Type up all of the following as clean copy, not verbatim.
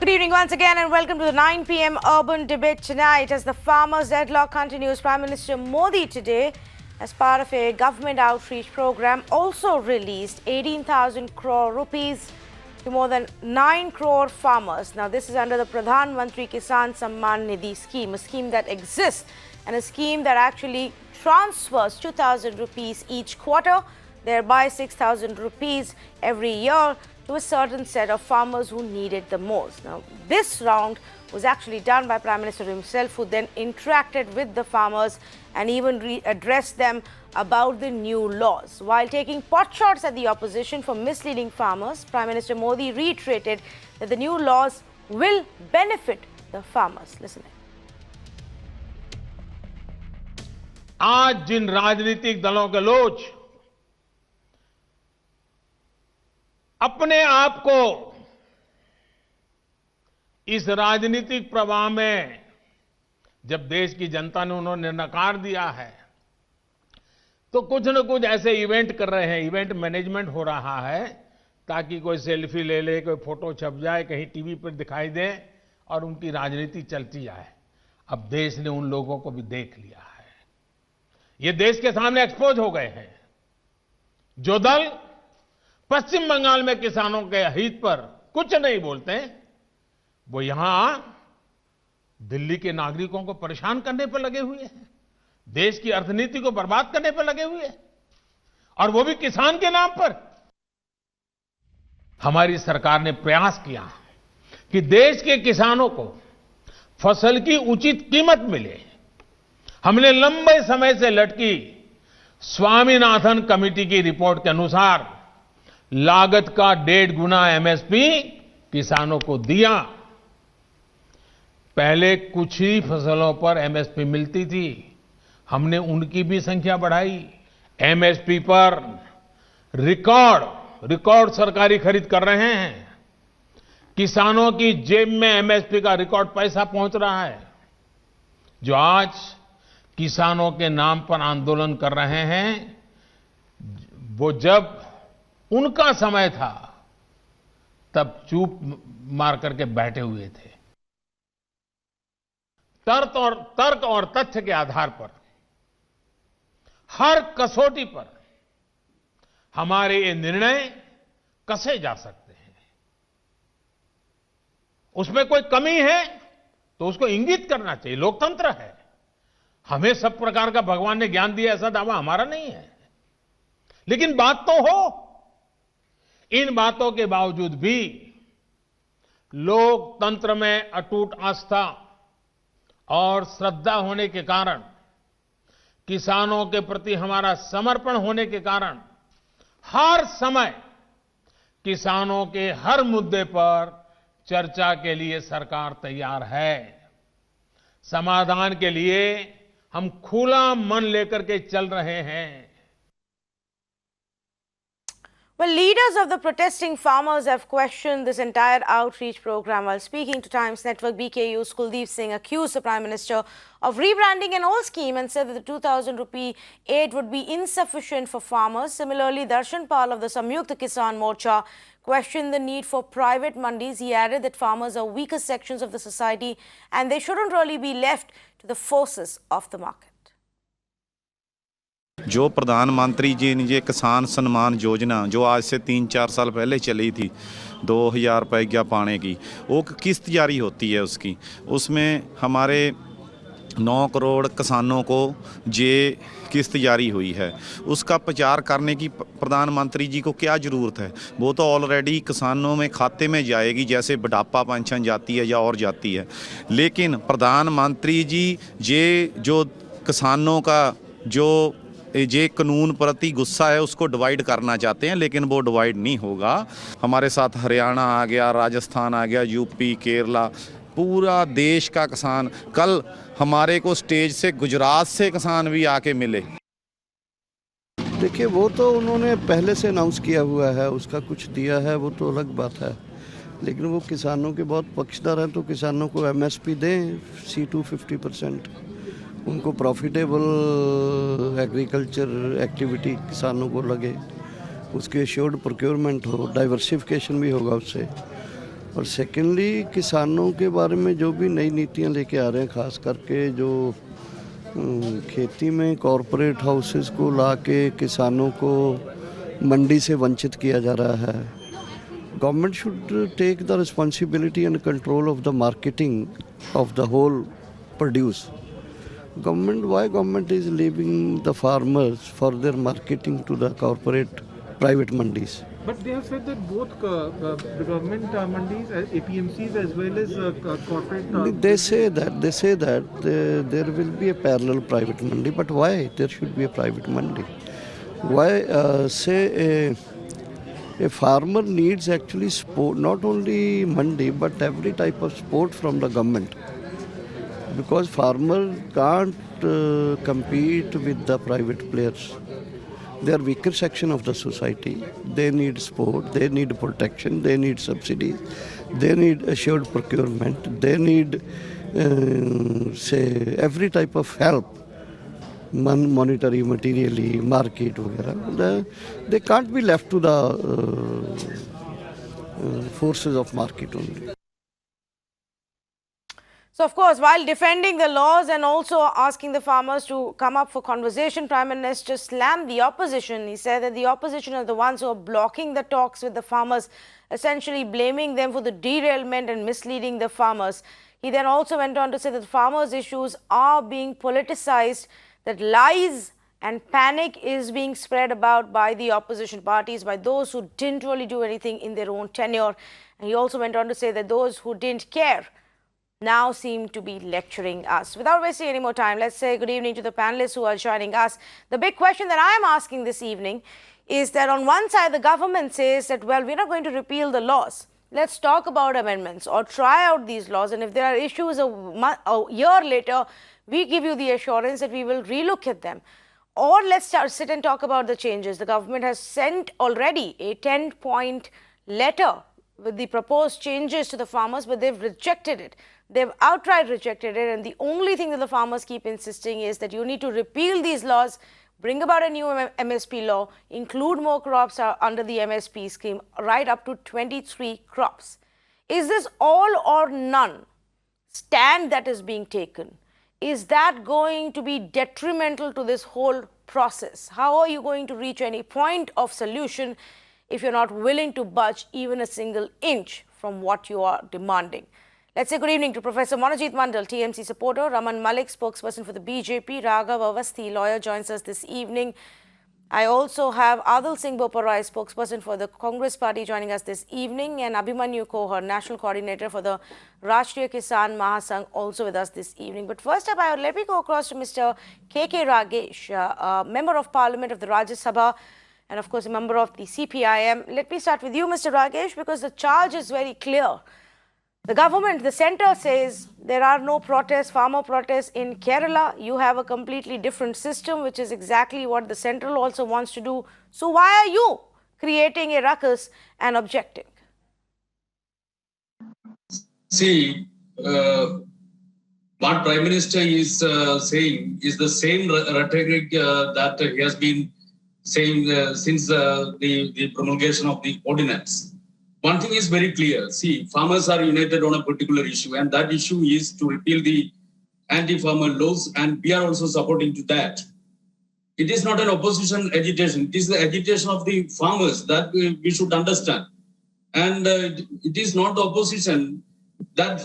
Good evening once again and welcome to the 9 p.m. Urban Debate tonight. As the farmers' deadlock continues, Prime Minister Modi today, as part of a government outreach program, also released 18,000 crore rupees to more than 9 crore farmers. Now, this is under the Pradhan Mantri Kisan Samman Nidhi scheme, a scheme that exists and a scheme that actually transfers 2,000 rupees each quarter, thereby 6,000 rupees every year to a certain set of farmers who need it the most. Now, this round was actually done by Prime Minister himself, who then interacted with the farmers and even addressed them about the new laws. While taking potshots at the opposition for misleading farmers, Prime Minister Modi reiterated that the new laws will benefit the farmers. Listen. आज जिन राजनीतिक दलों के लोग अपने आप को इस राजनीतिक प्रवाह में, जब देश की जनता ने उन्होंने नकार दिया है, तो कुछ न कुछ ऐसे इवेंट कर रहे हैं, इवेंट मैनेजमेंट हो रहा है ताकि कोई सेल्फी ले ले, कोई फोटो छप जाए, कहीं टीवी पर दिखाई दे और उनकी राजनीति चलती जाए। अब देश ने उन लोगों को भी देख लिया है, ये देश के सामने एक्सपोज हो गए हैं। जो दल पश्चिम बंगाल में किसानों के हित पर कुछ नहीं बोलते, वो यहां दिल्ली के नागरिकों को परेशान करने पर लगे हुए हैं, देश की अर्थनीति को बर्बाद करने पर लगे हुए हैं, और वो भी किसान के नाम पर। हमारी सरकार ने प्रयास किया कि देश के किसानों को फसल की उचित कीमत मिले। हमने लंबे समय से लटकी स्वामीनाथन कमेटी की रिपोर्ट के अनुसार लागत का 1.5 गुना एमएसपी किसानों को दिया। पहले कुछ ही फसलों पर एमएसपी मिलती थी, हमने उनकी भी संख्या बढ़ाई। एमएसपी पर रिकॉर्ड सरकारी खरीद कर रहे हैं। किसानों की जेब में एमएसपी का रिकॉर्ड पैसा पहुंच रहा है। जो आज किसानों के नाम पर आंदोलन कर रहे हैं, वो जब उनका समय था तब चुप मार करके बैठे हुए थे। तर्क और तथ्य के आधार पर हर कसौटी पर हमारे ये निर्णय कसे जा सकते हैं। उसमें कोई कमी है तो उसको इंगित करना चाहिए, लोकतंत्र है। हमें सब प्रकार का भगवान ने ज्ञान दिया ऐसा दावा हमारा नहीं है, लेकिन बात तो हो। इन बातों के बावजूद भी लोकतंत्र में अटूट आस्था और श्रद्धा होने के कारण, किसानों के प्रति हमारा समर्पण होने के कारण हर समय किसानों के हर मुद्दे पर चर्चा के लिए सरकार तैयार है। समाधान के लिए हम खुला मन लेकर के चल रहे हैं। Well, leaders of the protesting farmers have questioned this entire outreach program. While speaking to Times Network, BKU's Kuldeep Singh accused the Prime Minister of rebranding an old scheme and said that the 2,000 rupee aid would be insufficient for farmers. Similarly, Darshan Pal of the Samyukta Kisan Morcha questioned the need for private mandis. He added that farmers are weaker sections of the society and they shouldn't really be left to the forces of the market. जो प्रधानमंत्री जी ने ये किसान सम्मान योजना जो आज से 3-4 साल पहले चली थी 2,000 रुपये पाने की, वो किस्त जारी होती है उसकी, उसमें हमारे 9 करोड़ किसानों को ये किस्त जारी हुई है। उसका प्रचार करने की प्रधानमंत्री जी को क्या ज़रूरत है? वो तो ऑलरेडी किसानों में खाते में जाएगी, जैसे बुढ़ापा पेंशन जाती है या और जाती है। लेकिन प्रधानमंत्री जी ये जो किसानों का जो ये कानून प्रति गुस्सा है उसको डिवाइड करना चाहते हैं, लेकिन वो डिवाइड नहीं होगा। हमारे साथ हरियाणा आ गया, राजस्थान आ गया, यूपी, केरला, पूरा देश का किसान। कल हमारे को स्टेज से गुजरात से किसान भी आके मिले। देखिए, वो तो उन्होंने पहले से अनाउंस किया हुआ है, उसका कुछ दिया है वो तो अलग बात है, लेकिन वो किसानों के बहुत पक्षधर हैं, तो किसानों को एमएसपी दें C2 50%, उनको प्रॉफिटेबल एग्रीकल्चर एक्टिविटी किसानों को लगे, उसके एश्योर्ड प्रोक्योरमेंट हो, डाइवर्सिफिकेशन भी होगा उससे, और सेकेंडली किसानों के बारे में जो भी नई नीतियां लेके आ रहे हैं, खास करके जो खेती में कॉरपोरेट हाउसेस को लाके किसानों को मंडी से वंचित किया जा रहा है. Government should take the responsibility and control of the marketing of the whole produce. Why government is leaving the farmers for their marketing to the corporate private mandis? But they have said that both the government mandis, APMCs as well as corporate... They say that there will be a parallel private mandi, but why there should be a private mandi? Why a farmer needs actually support, not only mandi, but every type of support from the government. Because farmer can't compete with the private players. They are weaker section of the society. They need support, they need protection, they need subsidies, they need assured procurement, they need every type of help, monetary, materially, market, वगैरह. They can't be left to the forces of market only. So, of course, while defending the laws and also asking the farmers to come up for conversation, Prime Minister slammed the opposition. He said that the opposition are the ones who are blocking the talks with the farmers, essentially blaming them for the derailment and misleading the farmers. He then also went on to say that the farmers' issues are being politicized, that lies and panic is being spread about by the opposition parties, by those who didn't really do anything in their own tenure. And he also went on to say that those who didn't care now seem to be lecturing us. Without wasting any more time, let's say good evening to the panelists who are joining us. The big question that I am asking this evening is that on one side, the government says that, well, we're not going to repeal the laws. Let's talk about amendments or try out these laws. And if there are issues a year later, we give you the assurance that we will relook at them. Or let's sit and talk about the changes. The government has sent already a 10-point letter with the proposed changes to the farmers, but they've rejected it. They've outright rejected it, and the only thing that the farmers keep insisting is that you need to repeal these laws, bring about a new MSP law, include more crops under the MSP scheme, right up to 23 crops. Is this all or none stand that is being taken? Is that going to be detrimental to this whole process? How are you going to reach any point of solution if you're not willing to budge even a single inch from what you are demanding? Let's say good evening to Professor Monojit Mandal, TMC supporter, Raman Malik, spokesperson for the BJP, Raghav Avasthi, lawyer, joins us this evening. I also have Adil Singh Boparai, spokesperson for the Congress party, joining us this evening, and Abhimanyu Kohar, national coordinator for the Rashtriya Kisan Mahasangh, also with us this evening. But first up, let me go across to Mr. K.K. Ragesh, member of Parliament of the Rajya Sabha, and of course a member of the CPI-M. Let me start with you, Mr. Ragesh, because the charge is very clear. The government, the centre says there are no protests, farmer protests in Kerala. You have a completely different system, which is exactly what the central also wants to do. So why are you creating a ruckus and objecting? See, what Prime Minister is saying is the same rhetoric that he has been saying since the promulgation of the ordinance. One thing is very clear. See, farmers are united on a particular issue, and that issue is to repeal the anti-farmer laws, and we are also supporting to that. It is not an opposition agitation. It is the agitation of the farmers that we should understand. And it is not the opposition that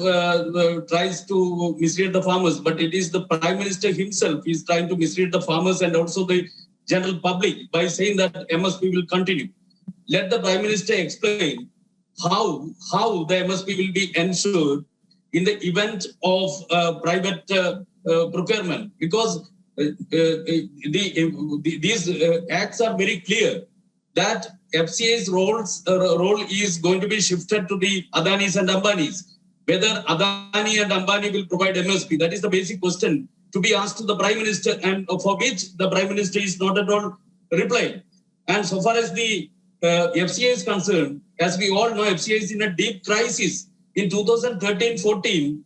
tries to mislead the farmers, but it is the Prime Minister himself is trying to mislead the farmers and also the general public by saying that MSP will continue. Let the Prime Minister explain how the MSP will be ensured in the event of private procurement, because these acts are very clear that FCA's role is going to be shifted to the Adanis and Ambanis. Whether Adani and Ambani will provide MSP, that is the basic question to be asked to the Prime Minister, and for which the Prime Minister is not at all replying. And so far as the FCA is concerned, as we all know, FCA is in a deep crisis. In 2013-14,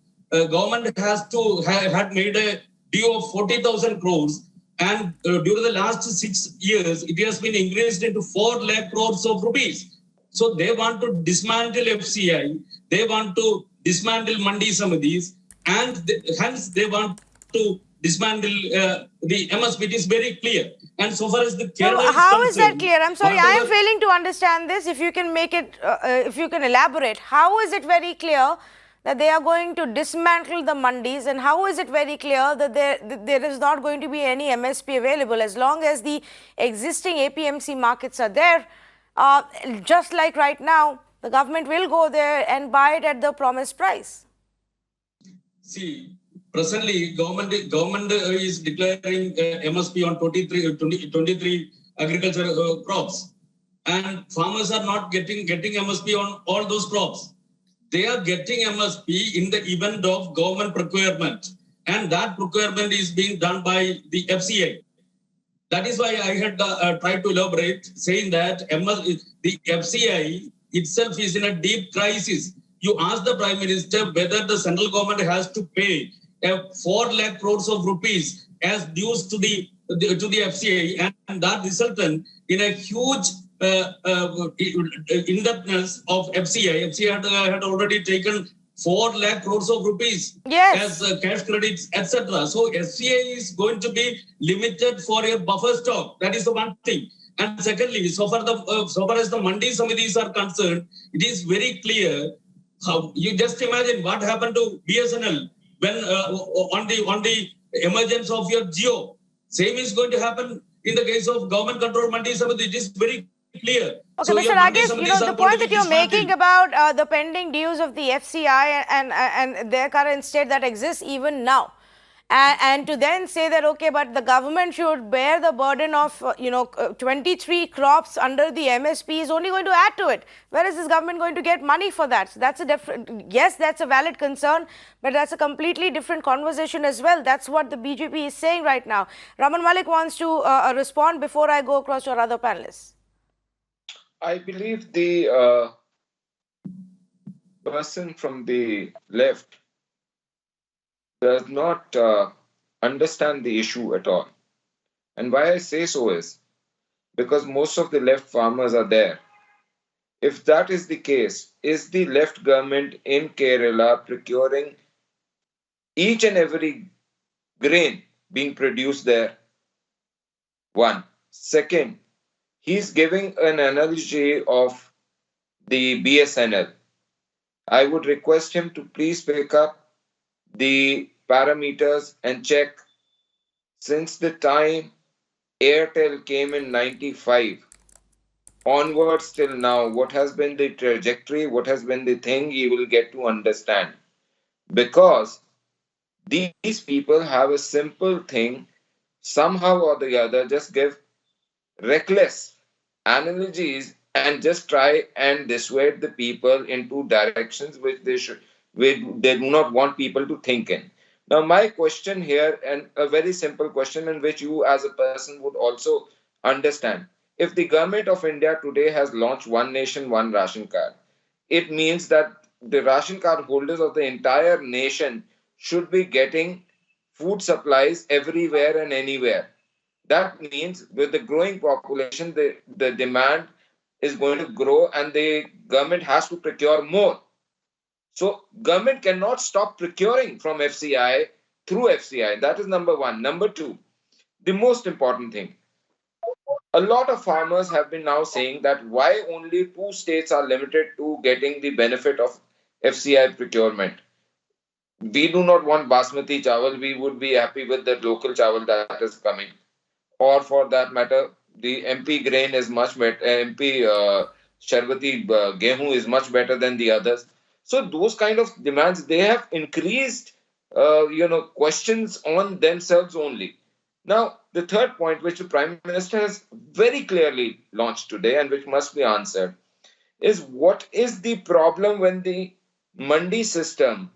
government had made a due of 40,000 crores, and during the last 6 years, it has been increased into 4 lakh crores of rupees. So they want to dismantle FCI, they want to dismantle Mandi Samadhis, and hence they want to dismantle the MSP. It is very clear. And so far as the So Kerala how is is that concerned, clear? I'm sorry, I am whatever- failing to understand this. If you can make it, if you can elaborate, how is it very clear that they are going to dismantle the mandis, and how is it very clear that there is not going to be any MSP available as long as the existing APMC markets are there? Just like right now, the government will go there and buy it at the promised price. See, presently, government is declaring MSP on 23 agriculture crops, and farmers are not getting MSP on all those crops. They are getting MSP in the event of government procurement, and that procurement is being done by the FCI. That is why I had tried to elaborate, saying that the FCI itself is in a deep crisis. You ask the Prime Minister whether the central government has to pay 4 lakh crores of rupees as dues to the FCI, and that resulted in a huge indebtedness of FCI. FCI had already taken 4 lakh crores of rupees Yes. as cash credits, etc. So FCI is going to be limited for your buffer stock. That is the one thing. And secondly, so far as the Mandi Samadhis are concerned, it is very clear. How you just imagine what happened to BSNL when on the emergence of your Geo. Same is going to happen in the case of government control Mandi Samadhi. It is very clear. Okay, So Mr. your Mandi Ragesh, Samadhis the are going point to that be you're dismantled. making about the pending dues of the FCI and their current state that exists even now, and to then say that, okay, but the government should bear the burden of, 23 crops under the MSP is only going to add to it. Where is this government going to get money for that? So that's a different, yes, that's a valid concern, but that's a completely different conversation as well. That's what the BJP is saying right now. Raman, Malik wants to respond before I go across to our other panelists. I believe the person from the left does not understand the issue at all. And why I say so is because most of the left farmers are there. If that is the case, is the left government in Kerala procuring each and every grain being produced there? One. Second, he's giving an analogy of the BSNL. I would request him to please pick up the parameters and check since the time Airtel came in 95 onwards till now, what has been the trajectory, what has been the thing you will get to understand. Because these people have a simple thing, somehow or the other, just give reckless analogies and just try and dissuade the people into directions which they do not want people to think in. Now, my question here, and a very simple question in which you as a person would also understand. If the government of India today has launched One Nation, One Ration Card, it means that the ration card holders of the entire nation should be getting food supplies everywhere and anywhere. That means with the growing population, the demand is going to grow and the government has to procure more. So government cannot stop procuring from FCI through FCI. That is number one. Number two, the most important thing. A lot of farmers have been now saying that why only 2 states are limited to getting the benefit of FCI procurement. We do not want basmati chawal. We would be happy with the local chawal that is coming. Or for that matter, the MP grain is much better. MP Sharbati Gehu is much better than the others. So those kind of demands, they have increased, questions on themselves only. Now, the third point, which the Prime Minister has very clearly launched today and which must be answered, is what is the problem when the mandi system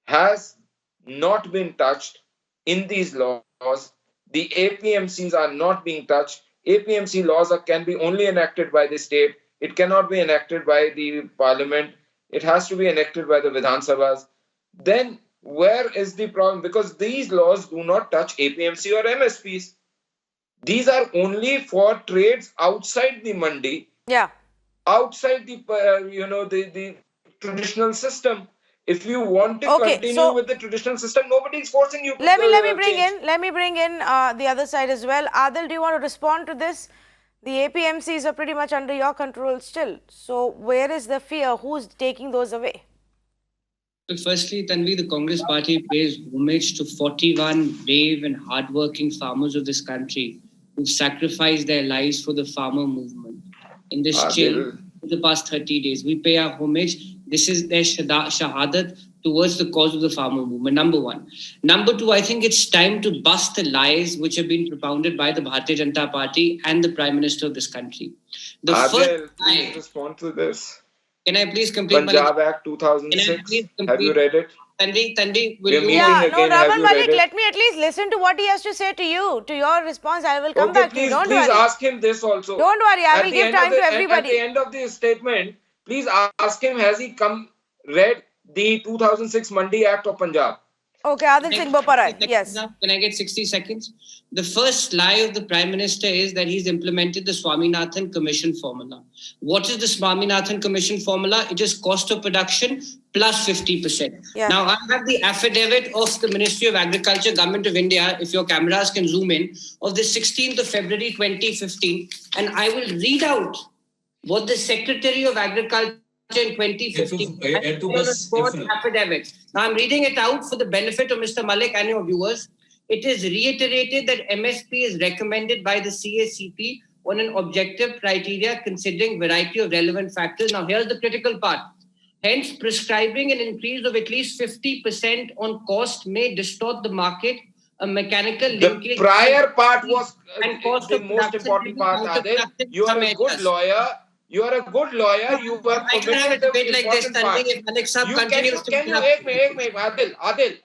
has not been touched in these laws. The APMCs are not being touched. APMC laws can be only enacted by the state. It cannot be enacted by the parliament. It has to be enacted by the Vidhan Sabhas. Then where is the problem? Because these laws do not touch APMC or MSPs. These are only for trades outside the mandi. Yeah. outside the the traditional system. If you want to Okay, continue so with the traditional system, nobody is forcing you to let me bring change. in the other side as well. Adil, do you want to respond to this? The APMCs are pretty much under your control still. So where is the fear? Who's taking those away? So firstly, Tanvi, the Congress party pays homage to 41 brave and hardworking farmers of this country who've sacrificed their lives for the farmer movement. In this change, for the past 30 days, we pay our homage. This is their shahadat towards the cause of the farmer movement, number one. Number two, I think it's time to bust the lies which have been propounded by the Bharatiya Janata Party and the Prime Minister of this country. The Adil, please respond to this. Can I please complete Punjab Act 2006. Have you read it? Tanvi, will you? Yeah, no, again, have Raman you Malik, read it? let me at least listen to what he has to say to you. To your response, I will come back to you. Don't please worry. ask him this also. Don't worry, I will give time to At everybody. the end of the statement, please ask him, has he read the 2006 Mandi Act of Punjab? Okay, Adil Singh Boparai, yes. Can I get 60 seconds? The first lie of the Prime Minister is that he's implemented the Swaminathan Commission formula. What is the Swaminathan Commission formula? It is cost of production plus 50%. Yeah. Now, I have the affidavit of the Ministry of Agriculture, Government of India, if your cameras can zoom in, of the 16th of February 2015, and I will read out what the Secretary of Agriculture in 2015 affidavit. Now I'm reading it out for the benefit of Mr. Malik and your viewers. It is reiterated that MSP is recommended by the CACP on an objective criteria considering variety of relevant factors. Now here's the critical part. Hence, prescribing an increase of at least 50% on cost may distort the market. A mechanical linkage. The prior part was the most important part, Adil. You are a good lawyer. You are a good lawyer. You were I can have a debate like this, Tanvi, if Malik Saab continues to Adil.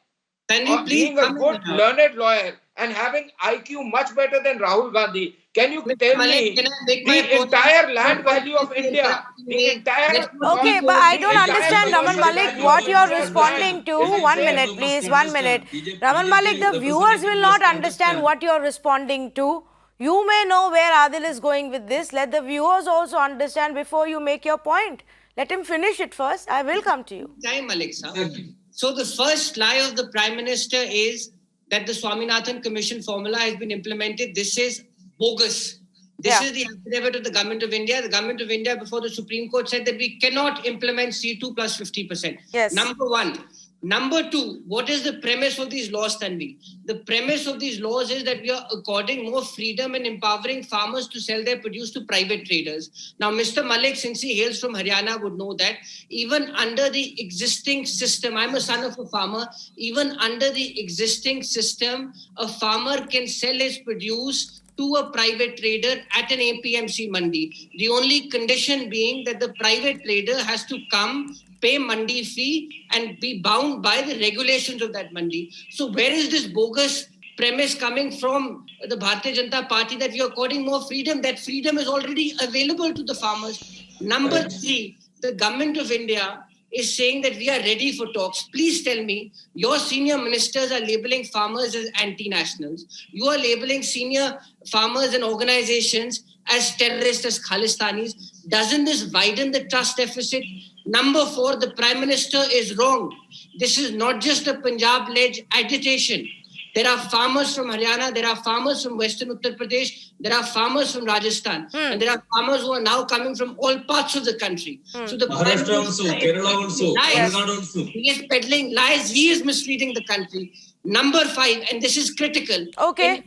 Tanvi, please being a good learned lawyer and having IQ much better than Rahul Gandhi, can you tell me the entire land value of India? The entire. Okay, but I don't understand, Raman Malik, what you're responding to. 1 minute, please, 1 minute. Raman Malik, the viewers will not understand what you're responding to. You may know where Adil is going with this. Let the viewers also understand before you make your point. Let him finish it first. I will come to you. Time, Malik Saab. So the first lie of the Prime Minister is that the Swaminathan Commission formula has been implemented. This is bogus. This is the affidavit of the Government of India. The Government of India before the Supreme Court said that we cannot implement C2 plus 50%. Yes. Number one. Number two, what is the premise of these laws, Tanvi? The premise of these laws is that we are according more freedom and empowering farmers to sell their produce to private traders. Now, Mr. Malik, since he hails from Haryana, would know that even under the existing system, I'm a son of a farmer, even under the existing system, a farmer can sell his produce to a private trader at an APMC mandi. The only condition being that the private trader has to come, pay mandi fee and be bound by the regulations of that mandi. So where is this bogus premise coming from the Bharatiya Janata Party that we are according more freedom? That freedom is already available to the farmers. Number three, the Government of India is saying that we are ready for talks. Please tell me, your senior ministers are labeling farmers as anti-nationals. You are labeling senior farmers and organizations as terrorists, as Khalistanis. Doesn't this widen the trust deficit? Number four, the Prime Minister is wrong. This is not just a Punjab-led agitation. There are farmers from Haryana, there are farmers from Western Uttar Pradesh, there are farmers from Rajasthan, and there are farmers who are now coming from all parts of the country. So the Maharashtra also, Kerala also, Tamil Nadu also. He is peddling lies, he is misleading the country. Number five, and this is critical,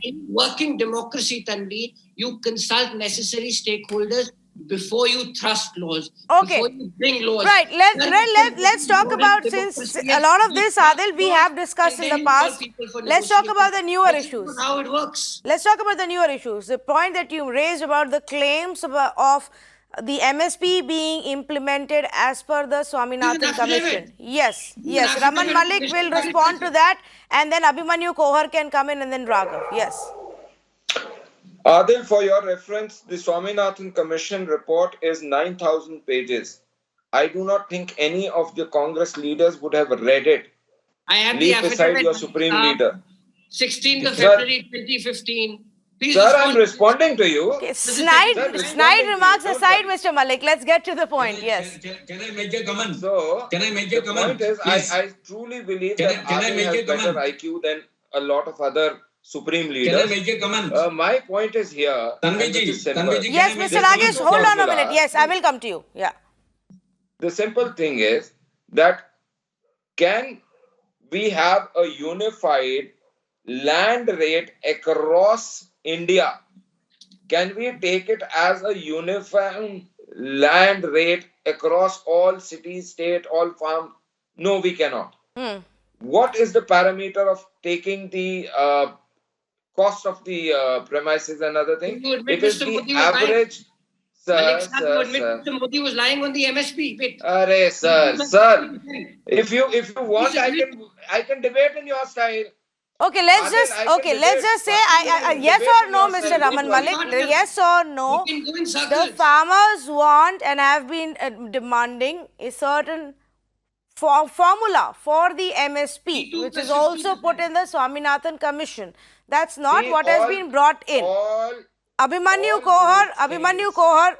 in working democracy, Tanvi, you consult necessary stakeholders before you thrust laws, before you bring laws. Right, let's talk about, since a lot of this, Adil, we have discussed in the past. Let's talk about the newer issues. How it works. Let's talk about the newer issues. The point that you raised about the claims of the MSP being implemented as per the Swaminathan Commission. Yes. Raman Malik will respond to that, and then Abhimanyu Kohar can come in, and then Raghav. Yes. Adil, for your reference, the Swaminathan Commission report is 9,000 pages. I do not think any of the Congress leaders would have read it. I have Leave the beside your supreme leader. 16th of February 2015. Please Sir, respond. I'm responding to you. Okay, Sir, snide responding to remarks you. aside, Mr. Malik, let's get to the point. Yes. Can I make a comment? So, Can I make a the comment? point is, Please. I truly believe Can that I Arvind make has a better comment? IQ than a lot of other supreme leaders. Can I make a comment? My point is here, and this is simple. Tanvi ji, Yes, can I make Mr. a Ragesh, comment? hold on a Formula. minute. Yes, I will come to you. Yeah. The simple thing is that can we have a unified land rate across India? Can we take it as a uniform land rate across all cities, state, all farms? No, we cannot. What is the parameter of taking the cost of the premises and other thing? You admit It is Mr. the Modi was lying? average. Malik, Sir, you admit sir. Mr. Modi was lying on the MSP. Wait. Arey, sir. If you want, I can debate in your style. Okay, let's Adil, just say yes debate or no, in your Mr. style. Raman Malik. Yes or no? We can go in The circles. farmers want and have been demanding a certain formula for the MSP, which is also put in the Swaminathan Commission. That's not See, what has all- been brought in. Abhimanyu all Kohar,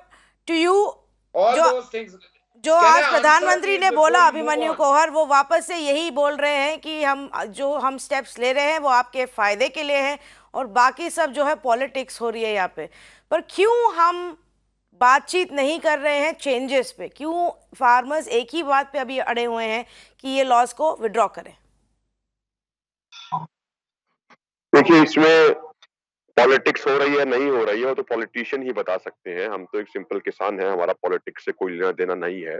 to you, All जो those things. जो Can I आज answer प्रधानमंत्री these ने before बोला we move Abhimanyu on? कोहर, वो वापस से यही बोल रहे हैं कि हम स्टेप्स ले रहे हैं वो आपके फायदे के लिए हैं और बाकी सब जो है पॉलिटिक्स हो रही है यहाँ पे। पर क्यों हम बातचीत नहीं कर रहे हैं चेंजेस पे? क्यों फार्मर्स एक ही बात पे अभी अड़े हुए हैं कि ये लॉज को विड्रॉ करें? देखिए, इसमें पॉलिटिक्स हो रही है नहीं हो रही है वो तो पॉलिटिशियन ही बता सकते हैं। हम तो एक सिंपल किसान हैं, हमारा पॉलिटिक्स से कोई लेना देना नहीं है।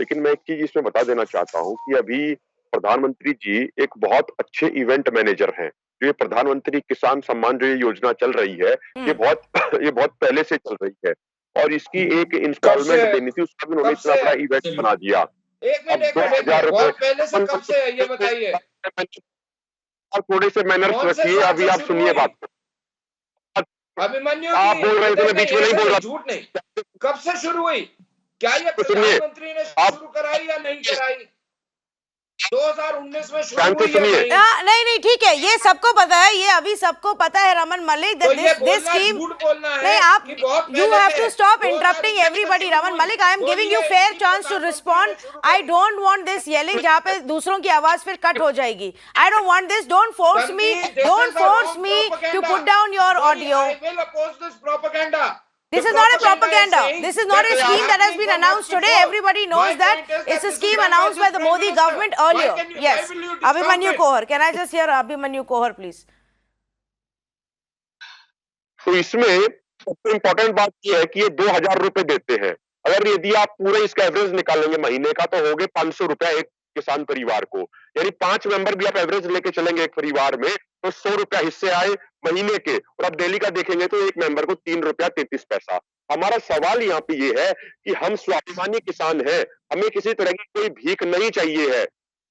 लेकिन मैं एक चीज इसमें बता देना चाहता हूं कि अभी प्रधानमंत्री जी एक बहुत अच्छे इवेंट मैनेजर हैं। जो ये प्रधानमंत्री किसान सम्मान जो ये योजना चल रही है, ये बहुत पहले से चल रही है और इसकी एक इंस्टॉलमेंट देनी थी, उसका भी उन्होंने इतना बड़ा इवेंट बना दिया। एक मिनट बहुत पहले से कब से है ये बताइए। थोड़े से मैनर्स रखिए, अभी आप सुनिए बात। अभिमन्यु आप बोल रहे थे, मैं बीच में नहीं बोल रहा। झूठ नहीं, कब से शुरू हुई? क्या ये प्रधानमंत्री ने शुरू कराई या नहीं कराई? 2019 में शुरू हुई या नहीं? नहीं ठीक है, ये सबको पता है, ये अभी सबको पता है रमन मलिक, तो this scheme नहीं, आप you have to stop interrupting everybody. Raman Malik, I am giving you fair chance to respond. I don't want this yelling जहाँ पे दूसरों की आवाज फिर कट हो जाएगी. I don't want this. Don't force me to put down your audio. I will oppose this propaganda. This is not a propaganda. This is not a scheme that has been announced today. Everybody knows that it's a scheme announced by the Modi government earlier. Yes. Abhimanyu Kohar. Can I just hear Abhimanyu Kohar, please? तो इसमें सबसे important बात यह है कि ये 2000 रुपए देते हैं। अगर यदि आप पूरे इसका एवरेज निकालेंगे महीने का तो हो गए 500 रुपया एक किसान परिवार को, यानी 5 मेंबर भी आप एवरेज लेके चलेंगे एक परिवार में तो 100 रुपया हिस्से आए महीने के, और अब डेली का देखेंगे तो एक मेंबर को 3 रुपया 33 पैसा। हमारा सवाल यहाँ पे ये है कि हम स्वाभिमानी किसान हैं, हमें किसी तरह की कोई भीख नहीं चाहिए है।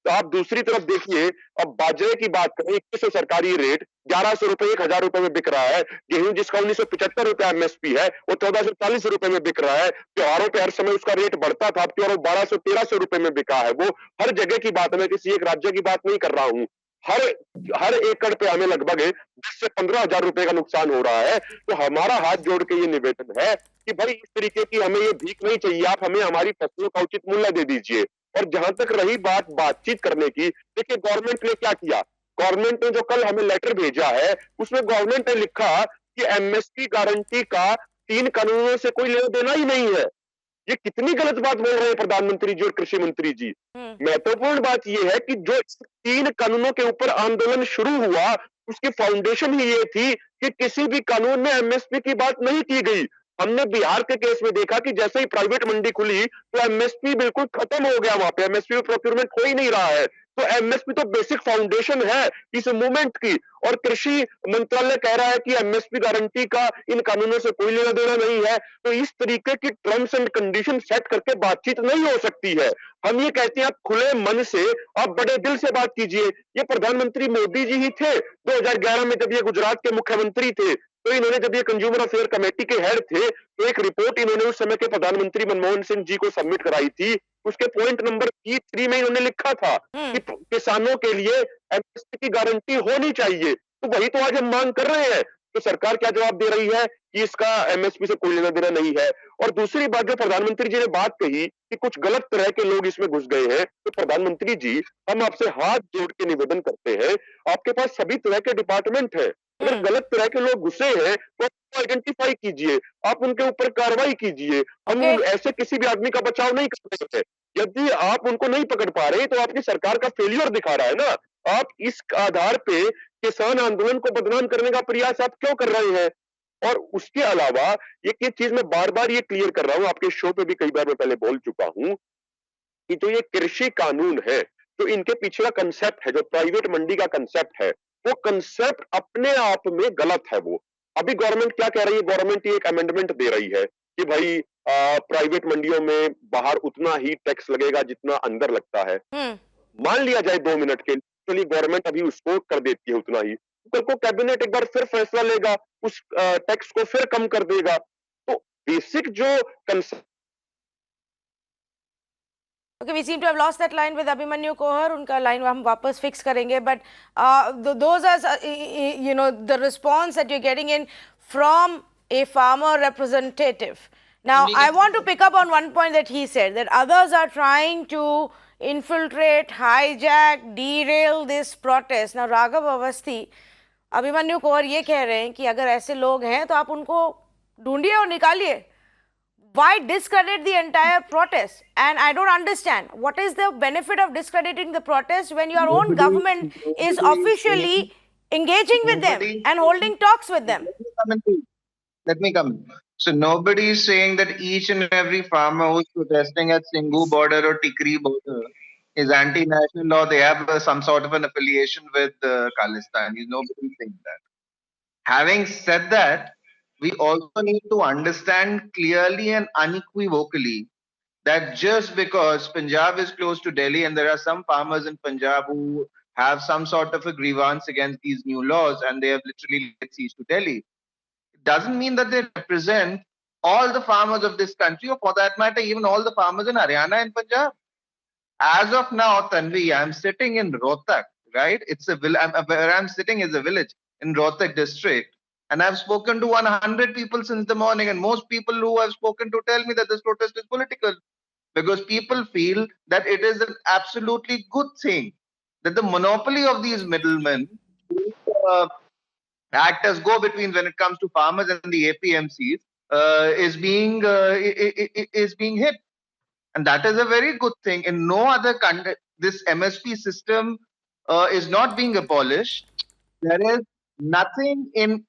तो आप दूसरी तरफ देखिए, अब बाजरे की बात करें, 2100 सरकारी रेट, 1100 रुपए 1000 रुपए में बिक रहा है। गेहूं जिसका 1975 रुपया एमएसपी है वो 1440 रुपए में बिक रहा है। त्योहारों पे हर समय उसका रेट बढ़ता था, अब त्योहारों 1200-1300 रुपए में बिका है। वो हर जगह की बात है, मैं किसी एक राज्य की बात नहीं कर रहा हूँ। हर एकड़ पे हमें लगभग 10 से 15 हजार रुपए का नुकसान हो रहा है। तो हमारा हाथ जोड़ के ये निवेदन है कि भाई इस तरीके की हमें ये भीख नहीं चाहिए, आप हमें हमारी फसलों का उचित मूल्य दे दीजिए। और जहां तक रही बातचीत करने की, देखिए गवर्नमेंट ने क्या किया, गवर्नमेंट ने जो कल हमें लेटर भेजा है उसमें गवर्नमेंट ने लिखा कि एमएसपी गारंटी का 3 कानूनों से कोई लेना देना ही नहीं है। ये कितनी गलत बात बोल रहे हैं प्रधानमंत्री जी और कृषि मंत्री जी। महत्वपूर्ण बात यह है कि जो 3 कानूनों के ऊपर आंदोलन शुरू हुआ उसकी फाउंडेशन ही ये थी कि किसी भी कानून में एमएसपी की बात नहीं की गई। हमने बिहार के केस में देखा कि जैसे ही प्राइवेट मंडी खुली तो एमएसपी बिल्कुल खत्म हो गया, वहां पे एमएसपी में प्रोक्योरमेंट हो ही नहीं रहा है। तो एमएसपी तो बेसिक फाउंडेशन है इस मूवमेंट की, और कृषि मंत्रालय कह रहा है कि एमएसपी गारंटी का इन कानूनों से कोई लेना देना नहीं है। तो इस तरीके की टर्म्स एंड कंडीशन सेट करके बातचीत नहीं हो सकती है। हम ये कहते हैं आप खुले मन से, आप बड़े दिल से बात कीजिए। ये प्रधानमंत्री मोदी जी ही थे 2011 में जब ये गुजरात के मुख्यमंत्री थे, तो इन्होंने जब ये कंज्यूमर अफेयर कमेटी के हेड थे तो एक रिपोर्ट इन्होंने उस समय के प्रधानमंत्री मनमोहन सिंह जी को सबमिट कराई थी। उसके पॉइंट नंबर 3 में इन्होंने लिखा था कि किसानों के लिए एमएसपी की गारंटी होनी चाहिए। तो वही तो आज हम मांग कर रहे हैं। तो सरकार क्या जवाब दे रही है कि इसका एमएसपी से कोई लेना देना नहीं है। और दूसरी बात जो प्रधानमंत्री जी ने बात कही कि कुछ गलत तरह के लोग इसमें घुस गए हैं, तो प्रधानमंत्री जी हम आपसे हाथ जोड़ के निवेदन करते हैं, आपके पास सभी तरह के डिपार्टमेंट है, अगर गलत तरह के लोग घुसे हैं तो आइडेंटिफाई कीजिए, आप उनके ऊपर कार्रवाई कीजिए। हम ऐसे किसी भी आदमी का बचाव नहीं कर रहे हैं। यदि आप उनको नहीं पकड़ पा रहे तो आपकी सरकार का फेलियर दिखा रहा है ना। आप इस आधार पे किसान आंदोलन को बदनाम करने का प्रयास आप क्यों कर रहे हैं? और उसके अलावा एक चीज मैं बार बार ये क्लियर कर रहा हूं, आपके शो पे भी कई बार मैं पहले बोल चुका हूं कि जो ये कृषि कानून है, जो इनके पीछे का कंसेप्ट है, जो प्राइवेट मंडी का कंसेप्ट है, वो कंसेप्ट अपने आप में गलत है। वो अभी गवर्नमेंट क्या कह रही है, गवर्नमेंट ये एक अमेंडमेंट दे रही है कि भाई प्राइवेट मंडियों में बाहर उतना ही टैक्स लगेगा जितना अंदर लगता है। मान लिया जाए 2 मिनट के लिए, चलिए गवर्नमेंट अभी उसको कर देती है उतना ही, कल को कैबिनेट एक बार फिर फैसला लेगा, उस टैक्स को फिर कम कर देगा। तो बेसिक जो concept Okay, we seem to have lost that line with Abhimanyu Kohar. उनका line हम वापस fix करेंगे. But those are, the response that you're getting in from a farmer representative. Now, I want to pick up on one point that he said, that others are trying to infiltrate, hijack, derail this protest. Now, Raghav Avasthi, Abhimanyu Kohar ये कह रहे हैं कि अगर ऐसे लोग हैं तो आप उनको ढूंढिए और निकालिए. Why discredit the entire protest? And I don't understand. What is the benefit of discrediting the protest when your own government is officially engaging with them and holding talks with them? Let me come. So nobody is saying that each and every farmer who's protesting at Singhu border or Tikri border is anti-national or they have some sort of an affiliation with Khalistan. Nobody is saying that. Having said that, we also need to understand clearly and unequivocally that just because Punjab is close to Delhi and there are some farmers in Punjab who have some sort of a grievance against these new laws and they have literally laid siege to Delhi, it doesn't mean that they represent all the farmers of this country, or for that matter, even all the farmers in Haryana and Punjab. As of now, Tanvi, I'm sitting in Rohtak, right? Where I'm sitting is a village in Rohtak district. And I've spoken to 100 people since the morning, and most people who I've spoken to tell me that this protest is political, because people feel that it is an absolutely good thing that the monopoly of these middlemen, act as go-betweens when it comes to farmers and the APMCs, is being hit, and that is a very good thing. In no other country, this MSP system is not being abolished. There is nothing in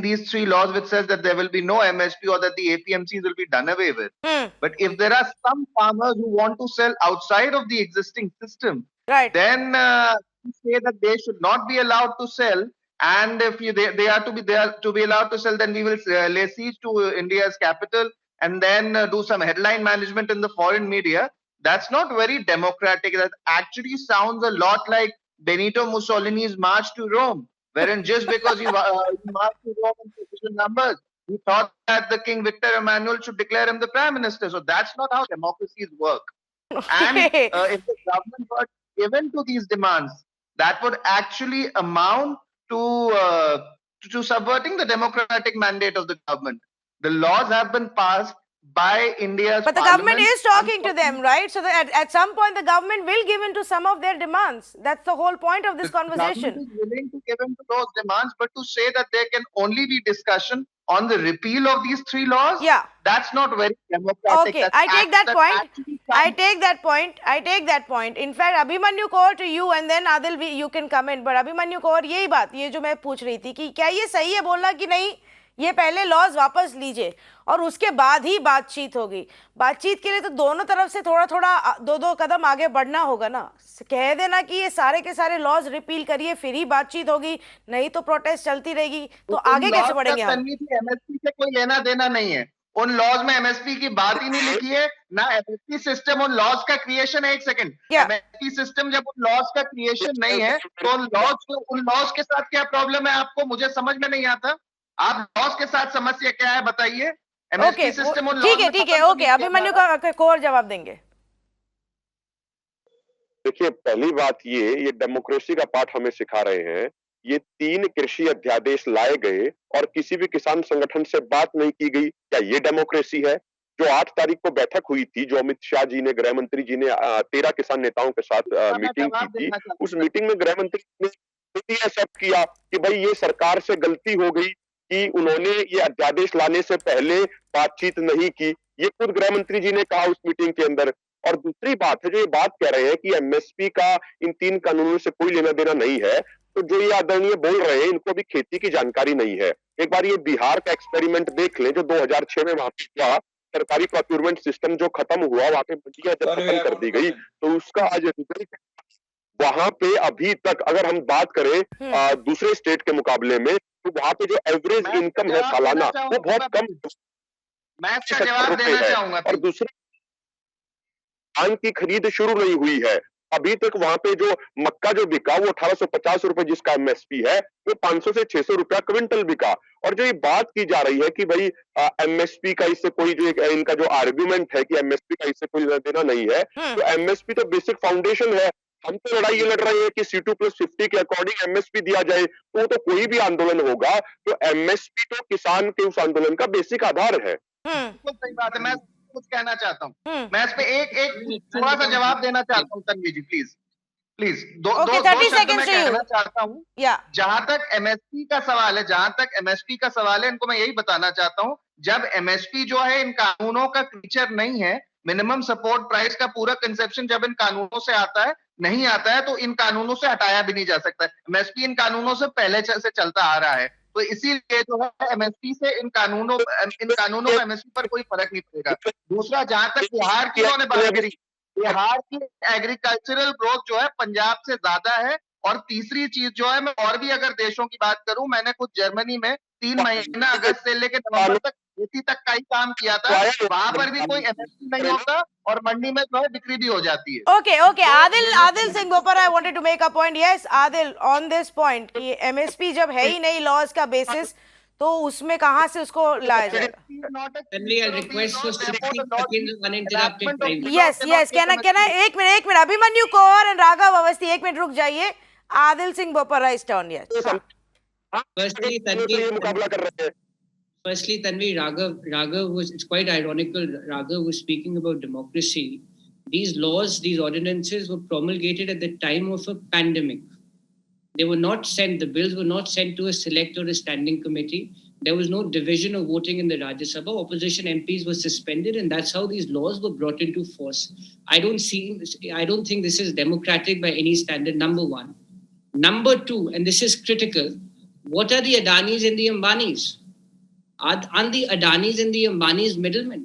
these three laws which says that there will be no MSP or that the APMCs will be done away with. But if there are some farmers who want to sell outside of the existing system, right, then say that they should not be allowed to sell. And if they are to be allowed to sell, then we will lay siege to India's capital and then do some headline management in the foreign media. That's not very democratic. That actually sounds a lot like Benito Mussolini's march to Rome, wherein just because he marched to Rome in sufficient numbers, he thought that the King Victor Emmanuel should declare him the prime minister. So that's not how democracies work. And if the government were given to these demands, that would actually amount to subverting the democratic mandate of the government. The laws have been passed by India's But the government is talking to them, right? So that at some point the government will give in to some of their demands. That's the whole point of this conversation. The government is willing to give in to those demands, but to say that there can only be discussion on the repeal of these three laws, yeah, that's not very democratic. Okay, I take that point. I take that point. In fact, Abhimanyu Kaur to you, and then Adil, you can comment. But Abhimanyu Kaur, यही बात, ये जो मैं पूछ रही थी कि क्या ये सही है बोलना कि नहीं, ये पहले लॉज वापस लीजिए और उसके बाद ही बातचीत होगी. बातचीत के लिए तो दोनों तरफ से थोड़ा थोड़ा दो कदम आगे बढ़ना होगा ना. कह देना कि ये सारे के सारे लॉज रिपील करिए फिर ही बातचीत होगी, नहीं तो प्रोटेस्ट चलती रहेगी, तो आगे कैसे बढ़ेंगे हम? एमएसपी से कोई लेना देना नहीं है. उन लॉज में एमएसपी की बात ही नहीं लिखी है ना. एमएसपी सिस्टम उन लॉज का क्रिएशन है. एक सेकंड, एमएसपी सिस्टम जब उन लॉज का क्रिएशन नहीं है तो उन लॉज के साथ क्या प्रॉब्लम है आपको, मुझे समझ में नहीं आता. आप लॉज के साथ समस्या क्या है बताइए. एमएसपी सिस्टम उन लॉज ठीक है ओके, अभिमन्यु को और जवाब देंगे. देखिए, पहली बात ये डेमोक्रेसी का पाठ हमें सिखा रहे हैं ये 3 कृषि अध्यादेश लाए गए और किसी भी किसान संगठन से बात नहीं की गई, क्या ये डेमोक्रेसी है? जो 8 तारीख को बैठक हुई थी, जो अमित शाह जी ने, गृह मंत्री जी ने 13 किसान नेताओं के साथ मीटिंग की थी, उस मीटिंग में गृह मंत्री ने खुद ही एक्सेप्ट किया कि भाई ये सरकार से गलती हो गई कि उन्होंने ये अध्यादेश लाने से पहले बातचीत नहीं की। ये खुद गृह मंत्री जी ने कहा उस मीटिंग के अंदर। और दूसरी बात है, जो ये बात कह रहे हैं कि एमएसपी का इन 3 कानूनों से कोई लेना देना नहीं है, तो जो ये आदरणीय बोल रहे हैं, इनको भी खेती की जानकारी नहीं है। एक बार ये बिहार का एक्सपेरिमेंट देख लें, जो 2006 में वहां पे हुआ, सरकारी प्रोक्योरमेंट सिस्टम जो खत्म हुआ, वहां पे मंडियां जब खत्म कर दी गई, तो उसका आज रिजल्ट वहां पे अभी तक अगर हम बात करें दूसरे स्टेट के मुकाबले में, तो वहां पे जो एवरेज इनकम है सालाना, वो बहुत कम मैं इसका जवाब देना चाहूंगा। और दूसरे धान की खरीद शुरू नहीं हुई है अभी तक। वहां पे जो मक्का जो बिका, वो 1850 रुपए जिसका एमएसपी है, वो 500 से 600 रुपया क्विंटल बिका। और जो ये बात की जा रही है कि भाई एमएसपी का इससे कोई, जो इनका जो आर्ग्यूमेंट है कि एमएसपी का इससे कोई लेना देना नहीं है, तो एमएसपी तो बेसिक फाउंडेशन है। हम तो लड़ाई ये लड़ रहे हैं कि C2+50 के अकॉर्डिंग एमएसपी दिया जाए, तो वो तो कोई भी आंदोलन होगा, तो एमएसपी तो किसान के उस आंदोलन का बेसिक आधार है। सही बात है। मैं कुछ कहना चाहता हूँ, मैं इस पे एक थोड़ा सा जवाब देना चाहता हूँ। तन्वी जी प्लीज प्लीज, दो 30 सेकंड्स मैं कहना चाहता हूँ। जहां तक एमएसपी का सवाल है, इनको मैं यही बताना चाहता हूँ, जब एमएसपी जो है इन कानूनों का फीचर नहीं है, मिनिमम सपोर्ट प्राइस का पूरा कंसेप्शन जब इन कानूनों से आता है, नहीं आता है, तो इन कानूनों से हटाया भी नहीं जा सकता। एमएसपी इन कानूनों से पहले से चलता आ रहा है, तो इसीलिए जो है एमएसपी से इन कानूनों का एमएसपी पर कोई फर्क नहीं पड़ेगा। दूसरा, जहां तक बिहार की उन्होंने बात करी, बिहार की एग्रीकल्चरल ग्रोथ जो है पंजाब से ज्यादा है। और तीसरी चीज जो है, मैं और भी अगर देशों की बात करूं, मैंने खुद जर्मनी में 3 महीना अगस्त से लेकर नवंबर तक खेती तक का ही काम किया था। वहां पर भी कोई एमएसपी नहीं होता और मंडी में जो है बिक्री भी हो जाती है। Okay. Adil Singh Bopara, I wanted to make a point. Yes, Adil, on this point, कि एमएसपी जब है ही नहीं लॉज का बेसिस, तो उसमें कहां से उसको लाया जाएगा? Yes. Can I एक मिनट अभिमन्यु कौर and राघव अवस्थी, एक मिनट रुक जाइए। Adil Singh Bopara is turn. Yes, Firstly, Tanvi, Raghav was, it's quite ironical, Raghav was speaking about democracy. These laws, these ordinances were promulgated at the time of a pandemic. They were not sent, the bills were not sent to a select or a standing committee. There was no division of voting in the Rajya Sabha. Opposition MPs were suspended, and that's how these laws were brought into force. I don't think this is democratic by any standard, number one. Number two, and this is critical, what are the Adanis and the Ambanis? Are the Adanis and the Ambanis middlemen?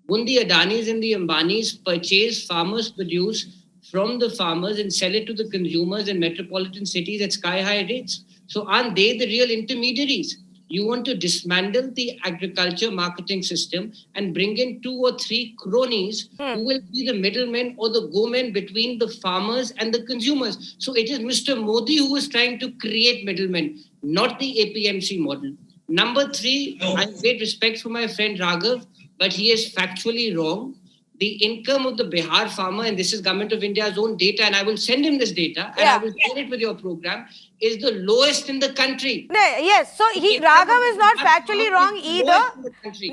Won't the Adanis and the Ambanis purchase farmers' produce from the farmers and sell it to the consumers in metropolitan cities at sky-high rates? So aren't they the real intermediaries? You want to dismantle the agriculture marketing system and bring in 2 or 3 cronies who will be the middlemen or the go-men between the farmers and the consumers. So it is Mr. Modi who is trying to create middlemen, not the APMC model. Number 3, I have great respect for my friend Raghav, but he is factually wrong. The income of the Bihar farmer, and this is Government of India's own data, and I will send him this data, and I will share it with your program, is the lowest in the country. Yes, so Raghav is not factually wrong either.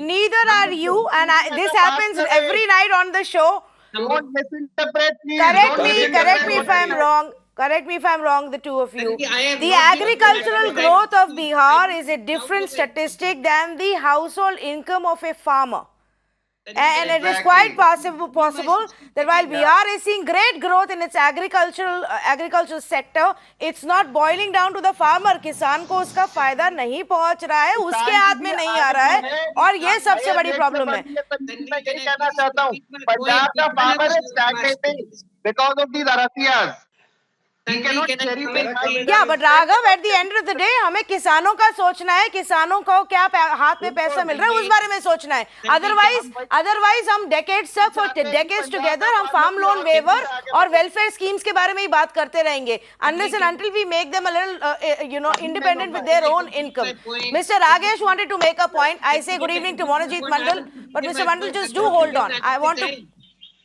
Neither are you, and this happens every night on the show. Don't misinterpret me. Correct me if I'm wrong. Correct me if I'm wrong, the two of you. The agricultural growth of Bihar is a different statistic than the household income of a farmer. And it is quite possible that while Bihar is seeing great growth in its agricultural sector, it's not boiling down to the farmer. किसान को उसका फायदा नहीं पहुंच रहा है, उसके हाथ में नहीं आ रहा है, और ये सबसे बड़ी प्रॉब्लम है. मैं यही कहना चाहता हूँ, पंजाब का farmer is stagnating because of these arafias. Yeah, but Raghav, at the end of the day, हमें किसानों का सोचना है, किसानों को क्या हाथ में पैसा मिल रहा है, उस बारे में सोचना है. Otherwise हम decades together हम farm loan waiver और welfare schemes के बारे में ही बात करते रहेंगे, unless and until we make them a little, independent with their own income. Mr. Ragesh wanted to make a point. I say good evening to Monojit Mandal, but Mr. Mandal, just do hold on. I want to.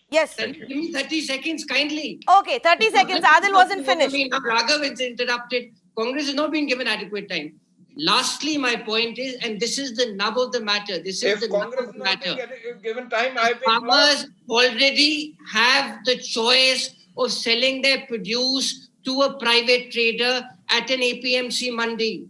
Yes. Give me 30 seconds, kindly. Okay, 30 seconds. Adil wasn't finished. Raghav is interrupted. Congress has not been given adequate time. Lastly, my point is, and this is the nub of the matter, If Congress is not being given time, I will farmers already have the choice of selling their produce to a private trader at an APMC mandi.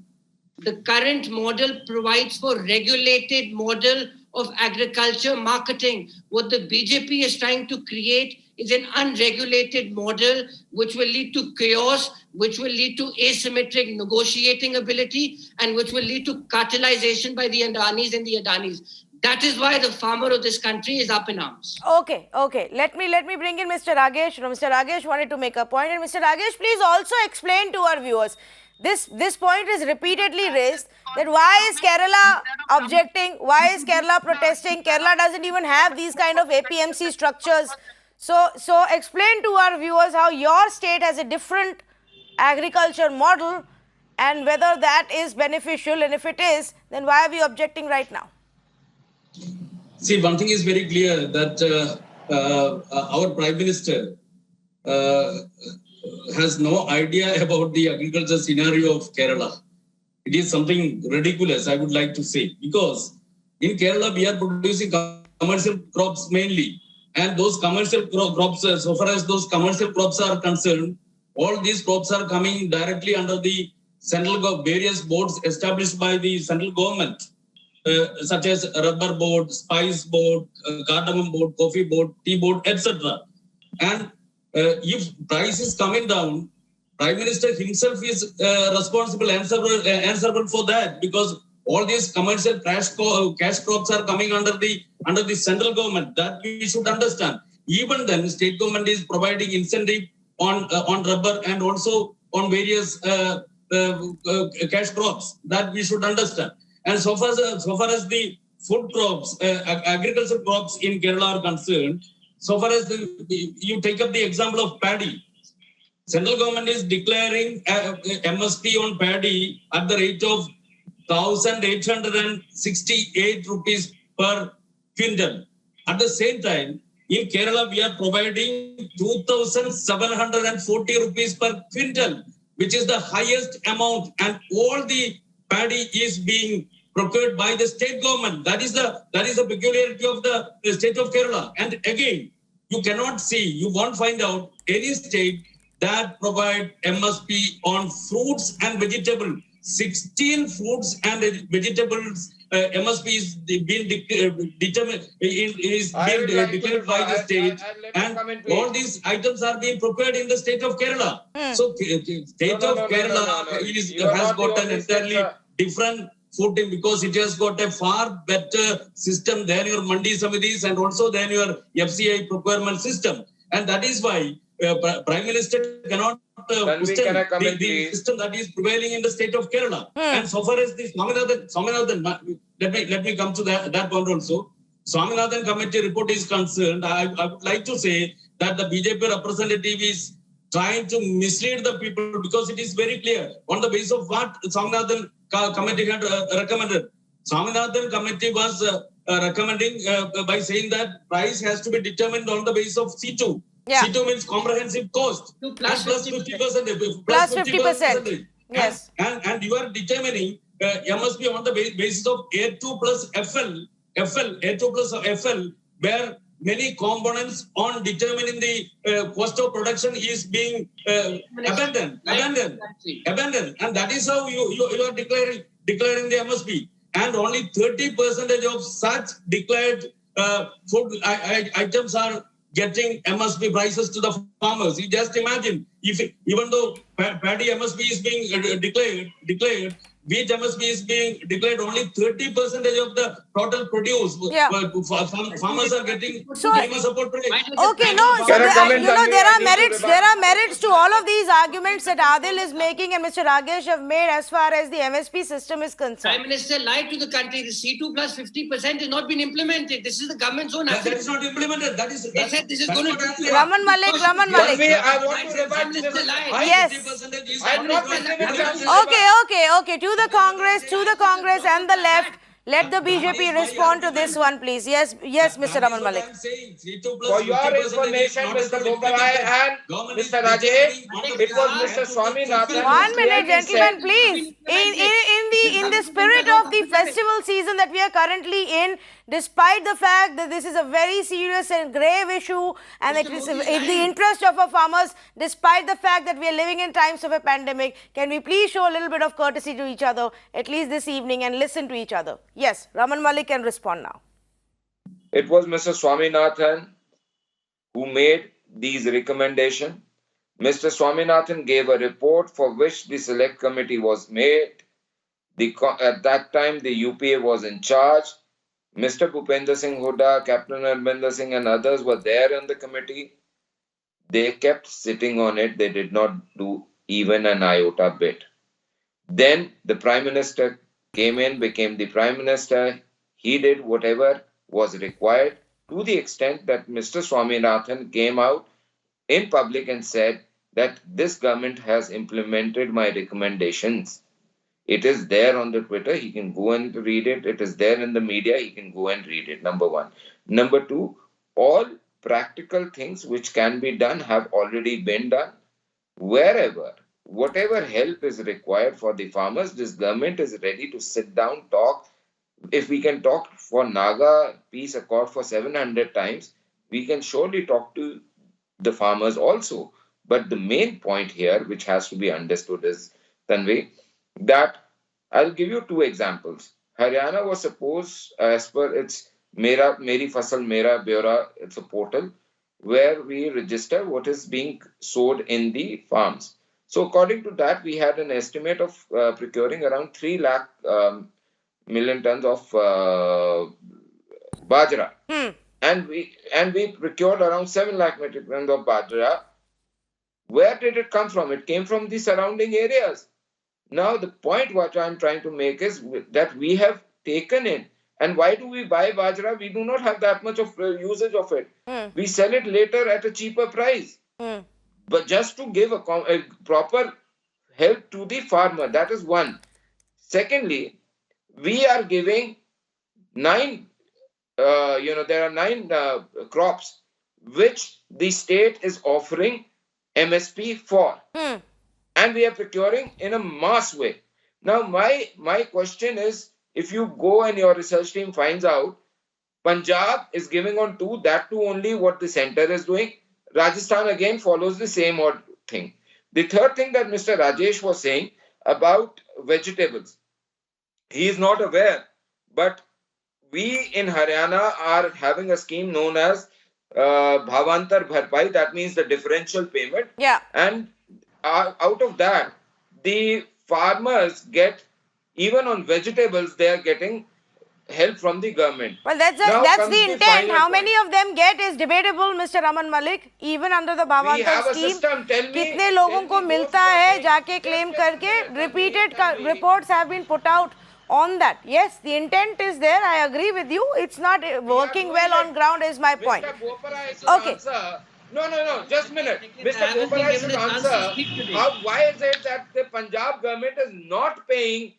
The current model provides for regulated model of agriculture marketing. What the BJP is trying to create is an unregulated model which will lead to chaos, which will lead to asymmetric negotiating ability, and which will lead to cartelization by the Adanis and the Adanis. That is why the farmer of this country is up in arms. Okay. Let me bring in Mr. Ragesh. Mr. Ragesh wanted to make a point, and Mr. Ragesh, please also explain to our viewers. This point is repeatedly raised that why is Kerala objecting? Why is Kerala protesting? Kerala doesn't even have these kind of APMC structures. So explain to our viewers how your state has a different agriculture model and whether that is beneficial, and if it is, then why are we objecting right now? See, one thing is very clear that our Prime Minister has no idea about the agriculture scenario of Kerala. It is something ridiculous, I would like to say, because in Kerala we are producing commercial crops mainly. And those commercial crops, so far as those commercial crops are concerned, all these crops are coming directly under the various boards established by the central government, such as rubber board, spice board, cardamom board, coffee board, tea board, etc. And if price is coming down, Prime Minister himself is responsible, answerable for that, because all these commercial cash crops are coming under the central government. That we should understand. Even then, state government is providing incentive on rubber and also on various cash crops. That we should understand. And so far as the food crops, agricultural crops in Kerala are concerned, so far as you take up the example of paddy, central government is declaring MSP on paddy at the rate of 1,868 rupees per quintal. At the same time, in Kerala, we are providing 2,740 rupees per quintal, which is the highest amount, and all the paddy is being procured by the state government. That is the peculiarity of the state of Kerala. And again, you cannot see, you won't find out any state that provide MSP on fruits and vegetables. 16 fruits and vegetables MSP is being declared by the state, and all these items are being procured in the state of Kerala. So state of Kerala has got an entirely different footing, because it has got a far better system than your Mandi Samitis and also than your FCI procurement system. And that is why Prime Minister cannot question the system that is prevailing in the state of Kerala. And so far as the Swaminathan, let me come to that point also. Swaminathan Committee report is concerned, I would like to say that the BJP representative is trying to mislead the people, because it is very clear on the basis of what Swaminathan Committee had recommended. Swaminathan Committee was recommending by saying that price has to be determined on the basis of C2. Yeah. C2 means comprehensive cost. Plus 50%. Plus 50%. Yes. And you are determining MSP on the basis of A2 plus FL, A2 plus FL, where many components on determining the cost of production is being abandoned. And that is how you are declaring the MSP. And only 30% of such declared food items are getting MSP prices to the farmers. You just imagine, even though paddy MSP is being declared, wheat MSP is being declared, only 30% of the total produce. Yeah. Farmers are getting minimum support price. Okay, no. So there are merits to all of these arguments that Adil is making and Mr. Ragesh have made as far as the MSP system is concerned. Prime Minister lied to the country. The C2 plus 50% has not been implemented. This is the government's own that is not implemented. They said this is going to be Raman Malik. I want to revert to this. Yes. I am not implemented. Okay. To the Congress and the left. Let the BJP respond to this one, please. Yes, Mr. Raman Malik. For your information, Mr. Boparai and Mr. Rajesh, it was Mr. Swaminathan. 1 minute, gentlemen, please. In the spirit of the festival season that we are currently in, despite the fact that this is a very serious and grave issue and it is in the interest of our farmers, despite the fact that we are living in times of a pandemic, can we please show a little bit of courtesy to each other, at least this evening, and listen to each other? Yes, Raman Malik can respond now. It was Mr. Swaminathan who made these recommendations. Mr. Swaminathan gave a report for which the select committee was made. At that time, the UPA was in charge. Mr. Bhupender Singh Hooda, Captain Arvinder Singh and others were there in the committee. They kept sitting on it. They did not do even an iota bit. Then the Prime Minister came in, became the Prime Minister. He did whatever was required to the extent that Mr. Swaminathan came out in public and said that this government has implemented my recommendations. It is there on the Twitter. He can go and read it. It is there in the media. He can go and read it. Number one. Number two, all practical things which can be done have already been done. Wherever, whatever help is required for the farmers, this government is ready to sit down, talk. If we can talk for Naga peace accord for 700 times, we can surely talk to the farmers also. But the main point here, which has to be understood, is, Tanvi, that I'll give you two examples. Haryana was supposed, as per its Meri Fasal Mera Byora, it's a portal where we register what is being sowed in the farms. So according to that, we had an estimate of procuring around 3 lakh million tons of bajra. And we procured around 7 lakh metric tons of bajra. Where did it come from? It came from the surrounding areas. Now, the point what I'm trying to make is that we have taken it. And why do we buy bajra? We do not have that much of usage of it. We sell it later at a cheaper price. But just to give a proper help to the farmer, that is one. Secondly, we are giving 9, there are 9 crops which the state is offering MSP for. And we are procuring in a mass way. Now, my question is, if you go and your research team finds out, Punjab is giving on 2, that too only what the center is doing. Rajasthan again follows the same odd thing. The third thing that Mr. Ragesh was saying about vegetables, he is not aware, but we in Haryana are having a scheme known as Bhavantar Bharpai, that means the differential payment. Yeah. And out of that, the farmers get, even on vegetables, they are getting help from the government. Well, that's the intent. How many of them get is debatable, Mr. Raman Malik. Even under the Bhavantar scheme, कितने लोगों को मिलता है जाके claim करके, repeated reports have been put out on that. Yes, the intent is there. I agree with you. It's not working well on ground is my point. Okay. No, just a minute. Mr. Boparai should answer. Why is it that the Punjab government is not paying,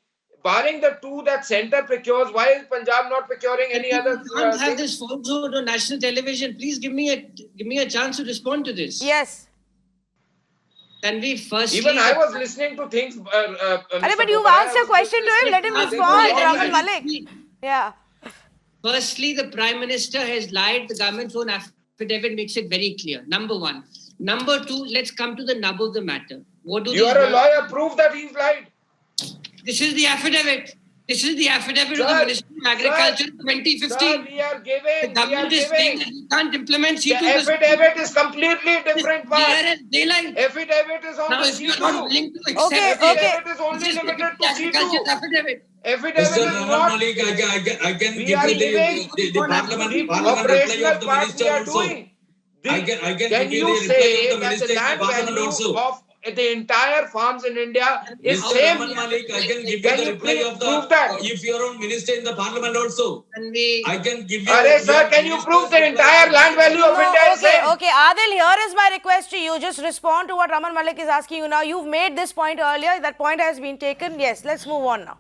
barring the 2 that center procures? Why is Punjab not procuring any other? You can't have this falsehood on national television. Please give me a chance to respond to this. Yes. Then we firstly. Even I was listening to things. But you've asked a question to him. Let him respond, Raman Malik. Yeah. Firstly, the Prime Minister has lied. The government's own affidavit makes it very clear. Number one. Number two, let's come to the nub of the matter. What do you are a lawyer? Prove that he's lied. This is the affidavit. This is the affidavit of the Minister of Agriculture 2015. Sir, we are giving. The government is saying that we can't implement C2. The affidavit is completely different part. Daylight. Affidavit is on now, the if C2. you are not willing to accept affidavit is only limited to C2. Affidavit. Affidavit Mr. is Raman not. Malik, I can We give are you giving the parliament operational reply of the part minister we are also. doing. I can Can give you you the reply say of the that minister the in the land parliament value also. of the entire farms in India is Mr. same? Raman Malik, I can give Can you the you reply of prove the, that? if you are on minister in the parliament also. I can give you. Sir, can you prove the entire land value of India is same? Okay, Adil, here is my request to you. Just respond to what Raman Malik is asking you now. You've made this point earlier. That point has been taken. Yes, let's move on now.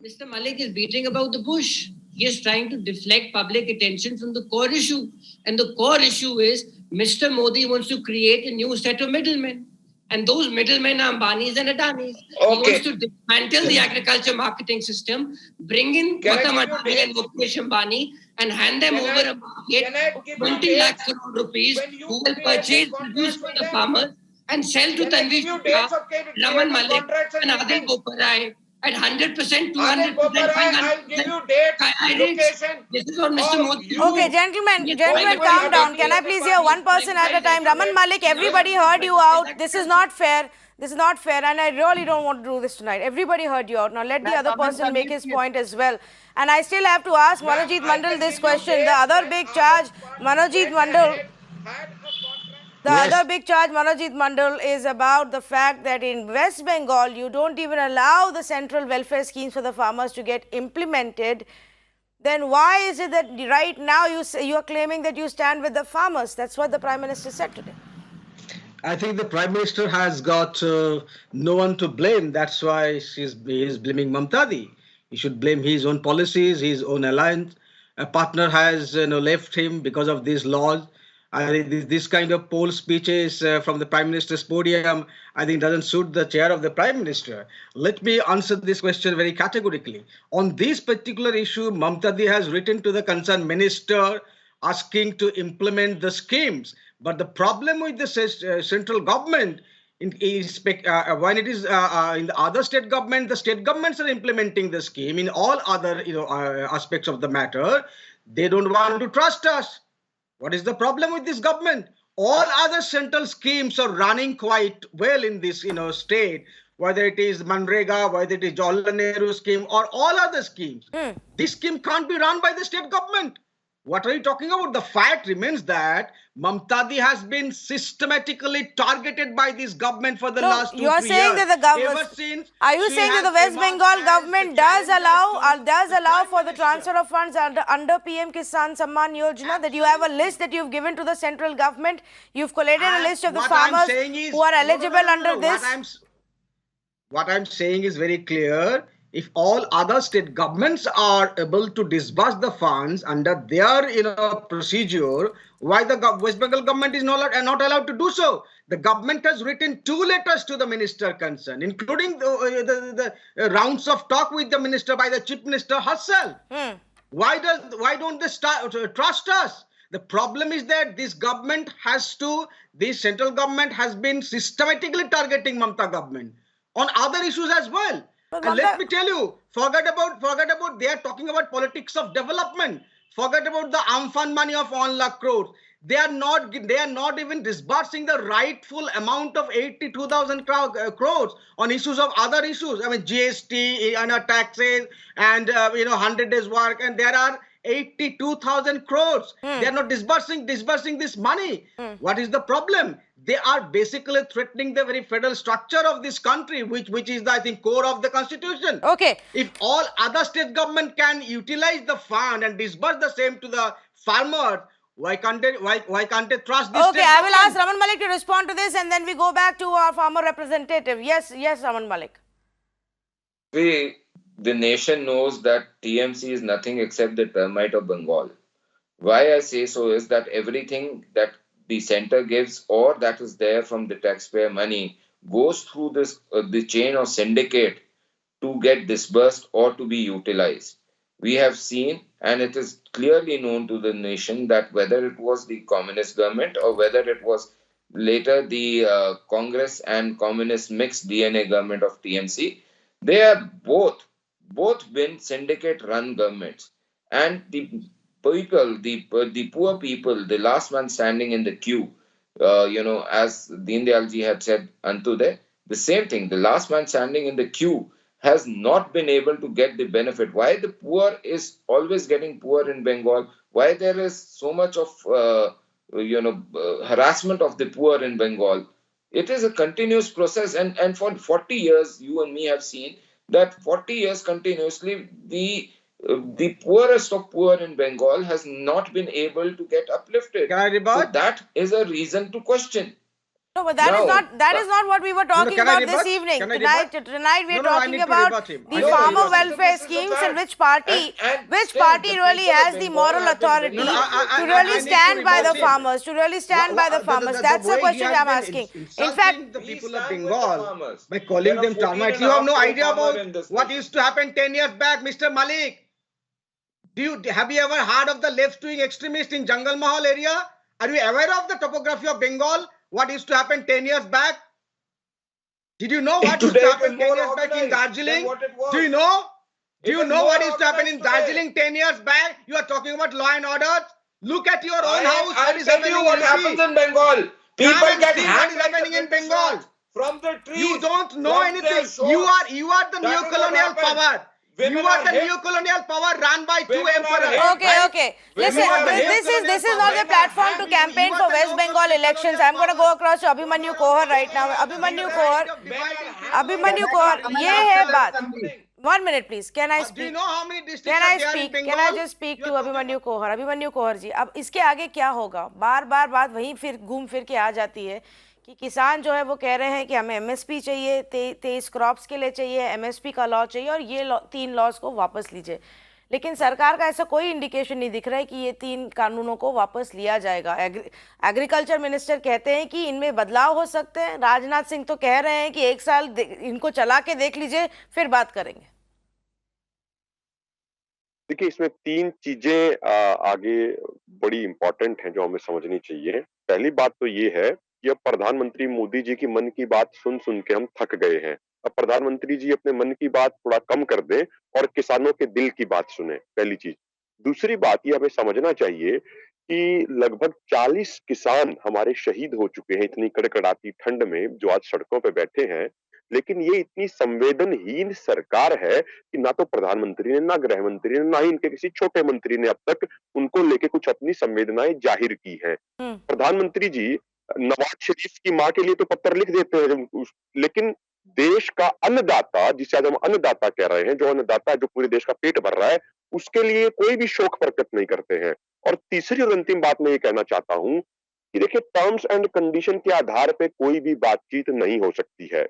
Mr. Malik is beating about the bush. He is trying to deflect public attention from the core issue. And the core issue is Mr. Modi wants to create a new set of middlemen. And those middlemen are Ambanis and Adanis. He wants to dismantle the agriculture marketing system, bring in Gautam Adani and Mukesh Ambani, and hand them over a market of 20 lakh crore rupees who will purchase produce for the farmers and sell to Tanvi Shukla, Raman, Malik, and Adil Boparai at 100%, 200%, 500%. I'll give you date, location. This is on Mr. Modi. Okay, gentlemen, calm down. Can I please hear one person at a time? Raman, Malik, everybody heard you out. This is not fair. This is not fair, and I really don't want to do this tonight. Everybody heard you out. Now let the other person make his point as well. And I still have to ask Manojit Mandal this question. The other big charge, Manojit Mandal. The other big charge, Manojit Mandal, is about the fact that in West Bengal, you don't even allow the central welfare schemes for the farmers to get implemented. Then why is it that right now you are claiming that you stand with the farmers? That's what the Prime Minister said today. I think the Prime Minister has got no one to blame. That's why he is blaming Mamtadi. He should blame his own policies, his own alliance. A partner has left him because of these laws. I think this kind of poll speeches from the Prime Minister's podium, I think doesn't suit the chair of the Prime Minister. Let me answer this question very categorically. On this particular issue, Mamtadi has written to the concerned minister asking to implement the schemes. But the problem with the central government is when it is in the other state government, the state governments are implementing the scheme. In all other aspects of the matter, they don't want to trust us. What is the problem with this government? All other central schemes are running quite well in this state, whether it is Manrega, whether it is Jawaharlal Nehru scheme or all other schemes. This scheme can't be run by the state government. What are you talking about? The fact remains that Mamtadi has been systematically targeted by this government for the last 2 3 years. You are saying that the government. Are you saying that the West Bengal government does allow for the transfer of funds under PM-Kisan Scheme Yojana? That you have a list that you've given to the central government. You've collated a list of the farmers who are eligible under this. What I'm saying is very clear. If all other state governments are able to disburse the funds under their procedure, why the West Bengal government is not allowed to do so? The government has written 2 letters to the minister concerned, including the rounds of talk with the minister by the chief minister herself. Why don't they trust us? The problem is that this central government has been systematically targeting Mamta government on other issues as well. And let me tell you, forget about they are talking about politics of development. Forget about the Amphan money of 1 lakh crores. They are not even disbursing the rightful amount of 82,000 crores on issues of other issues. I mean GST, taxes, and 100 days work, and there are 82,000 crores. They are not disbursing this money. What is the problem? They are basically threatening the very federal structure of this country, which is the, I think, core of the constitution. Okay. If all other state government can utilize the fund and disburse the same to the farmer, why can't they trust this? Okay, I will ask Raman Malik to respond to this, and then we go back to our farmer representative. Yes, Raman Malik. The nation knows that TMC is nothing except the termite of Bengal. Why I say so is that everything that the center gives or that is there from the taxpayer money goes through this the chain of syndicate to get disbursed or to be utilized. We have seen, and it is clearly known to the nation, that whether it was the communist government or whether it was later the Congress and communist mixed DNA government of TMC, they have both been syndicate-run governments, and the people, the poor people, the last man standing in the queue, as Deen Dayal ji had said the same thing. The last man standing in the queue has not been able to get the benefit. Why the poor is always getting poor in Bengal? Why there is so much of harassment of the poor in Bengal? It is a continuous process, and for 40 years, you and me have seen that 40 years continuously, the poorest of poor in Bengal has not been able to get uplifted. Can I rebut? So that is a reason to question. No, but that is not what we were talking can I about this rebut? evening. Can I rebut? Tonight we are No, I talking need to about rebut him. the I need to farmer rebut him. welfare schemes and which party really has the moral authority to really stand by the farmers, to really stand by the farmers. That's the question I'm asking. In fact, the people of Bengal by calling them termites. You have no idea about what used to happen 10 years back, Mr. Malik. Have you ever heard of the left-wing extremists in Jungle Mahal area? Are you aware of the topography of Bengal? What used to happen 10 years back? Did you know what used to happen 10 years back in Darjeeling? Do you know? Do you know what used to happen in Darjeeling 10 years back? You are talking about law and order. Look at your own house. I'll tell you what happens in Bengal. People get hanged happening in Bengal. From the trees. You don't know anything. You are the neo-colonial power. You are the neo-colonial power run by two emperors. Okay. Listen, this is not the platform to campaign for West Bengal elections. I'm going to go across to Abhimanyu Kohar right now. Abhimanyu Kohar, ये है बात. 1 minute, please. Can I speak? Do you know how many districts Can I speak? Can I just speak to Abhimanyu Kohar? Abhimanyu Kohar जी, अब इसके आगे क्या होगा? बार बात वहीं फिर घूम फिर के आ जाती है कि किसान जो है वो कह रहे हैं कि हमें एमएसपी चाहिए, 23 क्रॉप्स के लिए चाहिए, एमएसपी का लॉ चाहिए और ये 3 लॉज को वापस लीजिए. लेकिन सरकार का ऐसा कोई इंडिकेशन नहीं दिख रहा है कि ये 3 कानूनों को वापस लिया जाएगा. एग्रीकल्चर मिनिस्टर कहते हैं कि इनमें बदलाव हो सकते हैं. राजनाथ सिंह तो कह रहे हैं कि 1 साल इनको चला के देख लीजिए, फिर बात करेंगे. देखिए, इसमें 3 चीजें आगे बड़ी इंपॉर्टेंट हैं जो हमें समझनी चाहिए. पहली बात तो ये है कि अब प्रधानमंत्री मोदी जी की मन की बात सुन के हम थक गए हैं. अब प्रधानमंत्री जी अपने मन की बात थोड़ा कम कर दें और किसानों के दिल की बात सुने. पहली चीज. दूसरी बात ये हमें समझना चाहिए कि लगभग 40 किसान हमारे शहीद हो चुके हैं इतनी कड़कड़ाती ठंड में, जो आज सड़कों पे बैठे हैं. लेकिन ये इतनी संवेदनहीन सरकार है कि ना तो प्रधानमंत्री ने, ना गृह मंत्री ने, ना ही इनके किसी छोटे मंत्री ने अब तक उनको लेके कुछ अपनी संवेदनाएं जाहिर की हैं. प्रधानमंत्री जी नवाज शरीफ की मां के लिए तो पत्र लिख देते हैं, लेकिन देश का अन्नदाता, जिसे आज हम अन्नदाता कह रहे हैं, जो अन्नदाता जो पूरे देश का पेट भर रहा है, उसके लिए कोई भी शोक प्रकट नहीं करते हैं. और तीसरी और अंतिम बात मैं ये कहना चाहता हूं कि देखिए, टर्म्स एंड कंडीशन के आधार पे कोई भी बातचीत नहीं हो सकती है.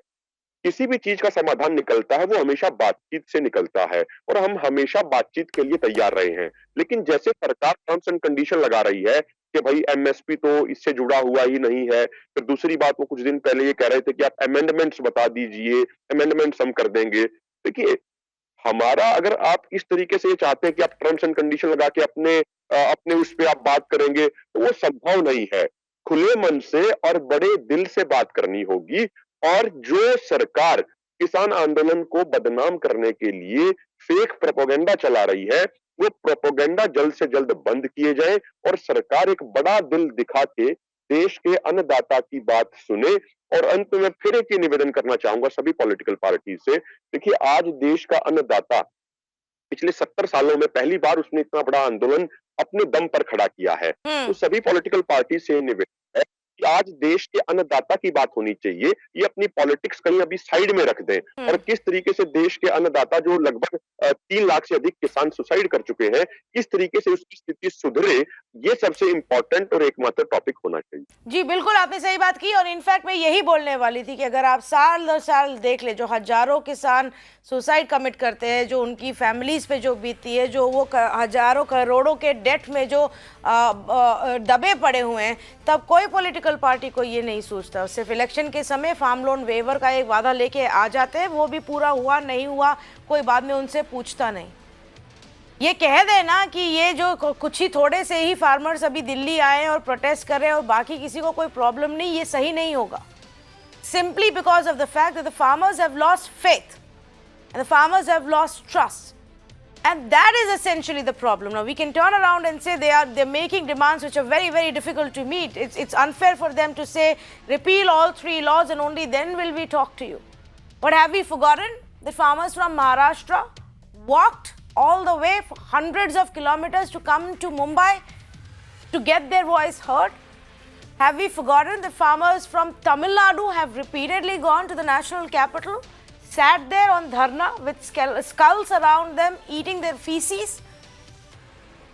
किसी भी चीज का समाधान निकलता है वो हमेशा बातचीत से निकलता है और हम हमेशा बातचीत के लिए तैयार रहे हैं. लेकिन जैसे सरकार टर्म्स एंड कंडीशन लगा रही है कि भाई एमएसपी तो इससे जुड़ा हुआ ही नहीं है, फिर दूसरी बात वो कुछ दिन पहले ये कह रहे थे कि आप अमेंडमेंट्स बता दीजिए, अमेंडमेंट्स हम कर देंगे. देखिए, हमारा अगर आप इस तरीके से ये चाहते हैं कि आप टर्म्स एंड कंडीशन लगा के अपने उस पर आप बात करेंगे, तो वो संभव नहीं है. खुले मन से और बड़े दिल से बात करनी होगी. और जो सरकार किसान आंदोलन को बदनाम करने के लिए फेक प्रोपेगेंडा चला रही है, वो प्रोपेगेंडा जल्द से जल्द बंद किए जाए और सरकार एक बड़ा दिल दिखा के देश के अन्नदाता की बात सुने. और अंत में फिर एक निवेदन करना चाहूंगा सभी पॉलिटिकल पार्टी से. देखिए, आज देश का अन्नदाता पिछले 70 सालों में पहली बार उसने इतना बड़ा आंदोलन अपने दम पर खड़ा किया है. तो सभी पॉलिटिकल पार्टी से निवेदन है कि आज देश के अन्नदाता की बात होनी चाहिए. ये अपनी पॉलिटिक्स कहीं अभी साइड में रख दें और किस तरीके से देश के अन्नदाता, जो लगभग 3 लाख से अधिक किसान सुसाइड कर चुके हैं, किस तरीके से उसकी स्थिति सुधरे, ये सबसे इंपॉर्टेंट और एकमात्र टॉपिक होना चाहिए. जी बिल्कुल, आपने सही बात की. और इनफैक्ट मैं यही बोलने वाली थी कि अगर आप साल दर साल देख ले, जो हजारों किसान सुसाइड कमिट करते हैं, जो उनकी फैमिलीज पे जो बीतती है, जो वो हजारों करोड़ों के डेट में जो दबे पड़े हुए हैं, तब कोई पॉलिटिकल पार्टी को ये नहीं सोचता. सिर्फ इलेक्शन के समय फार्म लोन वेवर का एक वादा लेके आ जाते हैं, वो भी पूरा हुआ नहीं हुआ कोई बाद में उनसे पूछता नहीं. ये कह देना कि ये जो कुछ ही थोड़े से ही फार्मर्स अभी दिल्ली आए और प्रोटेस्ट कर रहे हैं और बाकी किसी को कोई प्रॉब्लम नहीं, ये सही नहीं होगा. Simply because of the fact that the farmers have lost faith and the farmers have lost trust. And that is essentially the problem. Now we can turn around and say they're making demands which are very, very difficult to meet. It's unfair for them to say repeal all 3 laws and only then will we talk to you. But have we forgotten that farmers from Maharashtra walked all the way for hundreds of kilometers to come to Mumbai to get their voice heard? Have we forgotten that farmers from Tamil Nadu have repeatedly gone to the national capital, sat there on dharna with skulls around them, eating their feces,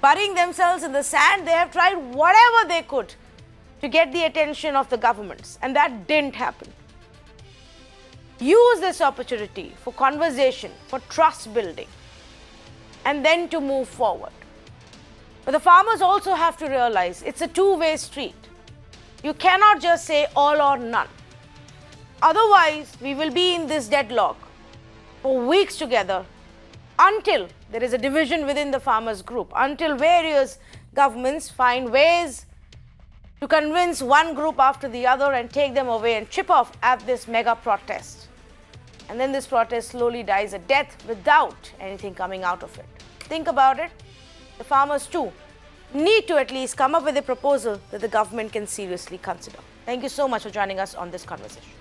burying themselves in the sand? They have tried whatever they could to get the attention of the governments, and that didn't happen. Use this opportunity for conversation, for trust building, and then to move forward. But the farmers also have to realize it's a two-way street. You cannot just say all or none. Otherwise, we will be in this deadlock for weeks together until there is a division within the farmers group, until various governments find ways to convince one group after the other and take them away and chip off at this mega protest. And then this protest slowly dies a death without anything coming out of it. Think about it. The farmers too need to at least come up with a proposal that the government can seriously consider. Thank you so much for joining us on this conversation.